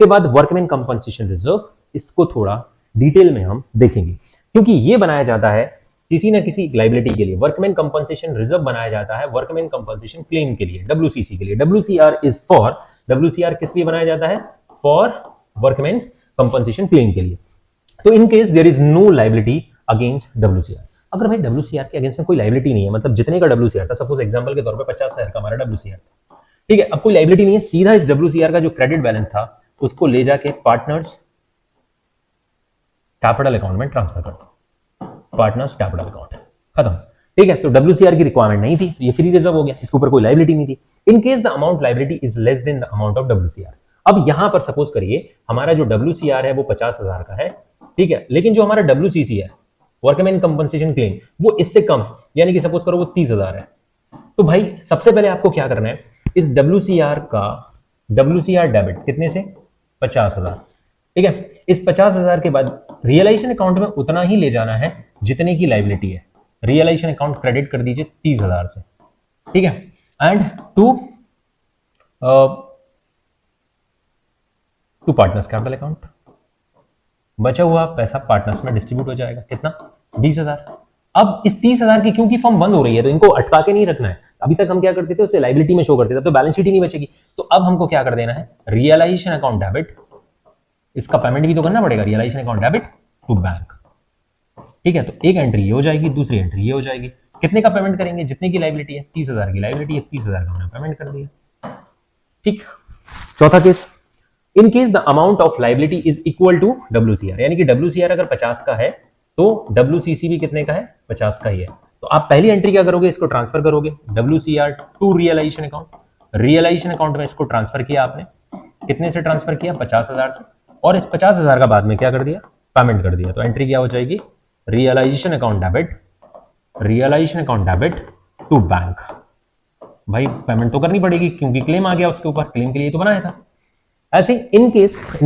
उसके बाद workman compensation reserve, इसको थोड़ा डिटेल में हम देखेंगे, क्योंकि ये बनाया जाता है किसी ना किसी लाइबिलिटी के लिए। वर्कमैन कंपनसेशन रिजर्व बनाया जाता है वर्कमैन कंपनसेशन क्लेम के लिए, डब्ल्यूसीसी के लिए। डब्ल्यूसीआर इज फॉर, डब्ल्यूसीआर किस लिए बनाया जाता है? फॉर वर्कमैन कंपनसेशन क्लेम के लिए। तो in case there is no liability against WCR, अगर भाई डब्ल्यूसीआर के अगेंस्ट में कोई लाइबिलिटी नहीं है, मतलब जितने का डब्ल्यूसीआर था, सपोज एग्जांपल के तौर पे 50,000 का हमारा डब्ल्यूसीआर, ठीक है, अब कोई लाइबिलिटी नहीं है, सीधा इस डब्ल्यूसीआर का जो क्रेडिट बैलेंस था उसको ले जाके पार्टनर्स कैपिटल अकाउंट में ट्रांसफर कर दो, पार्टनर्स कैपिटल अकाउंट, खत्म। ठीक है, तो डब्ल्यूसीआर की रिक्वायरमेंट नहीं थी, तो ये फ्री रिजर्व हो गया, इसके ऊपर कोई लाइबिलिटी नहीं थी। इन case the amount liability is less than the amount of WCR. अब यहां पर सपोज करिए हमारा जो डब्ल्यूसीआर है वो 50,000 का है, ठीक है, लेकिन जो हमारा डब्ल्यूसीसी है, वर्कमैन कंपनसेशन क्लेम, वो इससे कम, यानी कि सपोज करो वो 30,000 है। तो भाई सबसे पहले आपको क्या करना है, इस डब्ल्यूसीआर का डब्ल्यूसीआर डेबिट कितने से? 50,000, ठीक है। इस 50,000 के बाद रियलाइजेशन अकाउंट में उतना ही ले जाना है जितने की लाइबिलिटी है। रियलाइजेशन अकाउंट क्रेडिट कर दीजिए 30,000 से, ठीक है, and to partners capital account. बचा हुआ पैसा पार्टनर्स में डिस्ट्रीब्यूट हो जाएगा, कितना? 20,000। अब इस 30,000 की क्योंकि फर्म बंद हो रही है तो इनको अटका के नहीं रखना है। अभी तक हम क्या करते थे, उसे लाइबिलिटी में शो करते थे, तो बैलेंस शीट ही नहीं बचेगी। तो अब हमको क्या कर देना है, रियलाइजेशन अकाउंट डेबिट, इसका पेमेंट भी तो करना पड़ेगा, realisation account debit to bank, ठीक है। तो एक एंट्री ये हो जाएगी, दूसरी एंट्री ये हो जाएगी। कितने का पेमेंट करेंगे? जितने की लाइबिलिटी है, 30,000 की लाइबिलिटी है, 30,000 का हमने पेमेंट कर दिया, ठीक। चौथा case, in case the amount of liability is equal to WCR, यानी कि डब्ल्यूसीआर अगर 50 का है तो डब्ल्यूसीसी भी कितने का है? 50 का ही है। तो आप पहली एंट्री क्या करोगे, इसको ट्रांसफर करोगे WCR to realisation account. Realisation account में इसको ट्रांसफर किया आपने, कितने से ट्रांसफर किया? 50,000 से, और इस 50,000 का बाद में क्या कर दिया? पेमेंट कर दिया। तो एंट्री क्या हो जाएगी? Realisation account debit, realisation account debit to bank. भाई पेमेंट तो करनी पड़ेगी क्योंकि क्लेम आ गया उसके ऊपर, क्लेम के लिए तो बनाया था। ऐसे in the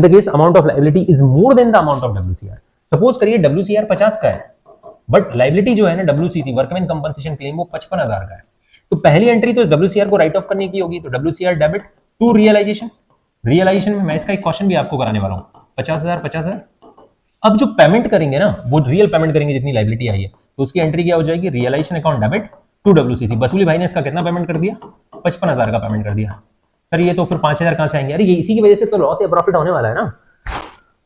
case amount of liability is more than the amount of WCR. Suppose करिए डब्ल्यूसीआर 50 का है, बट लाइबिलिटी जो है ना डब्ल्यूसीसी वर्कमैन कंपनसेशन क्लेम वो 55,000 का है। तो पहली एंट्री तो डब्ल्यूसीआर को राइट ऑफ करने की होगी, तो WCR debit to realisation. Realisation में मैं इसका एक क्वेश्चन भी आपको कराने वाला हूं, 50,000 50,000। अब जो पेमेंट करेंगे ना वो रियल पेमेंट करेंगे जितनी लाइबिलिटी आई है, तो उसकी एंट्री क्या हो जाएगी? Realisation account debit to WCC. बसूली भाई ने इसका कितना पेमेंट कर दिया? 55,000 का पेमेंट कर दिया। सर ये तो फिर 5,000 कहां से आएंगे? अरे ये इसी की वजह से तो लॉस या प्रॉफिट होने वाला है ना।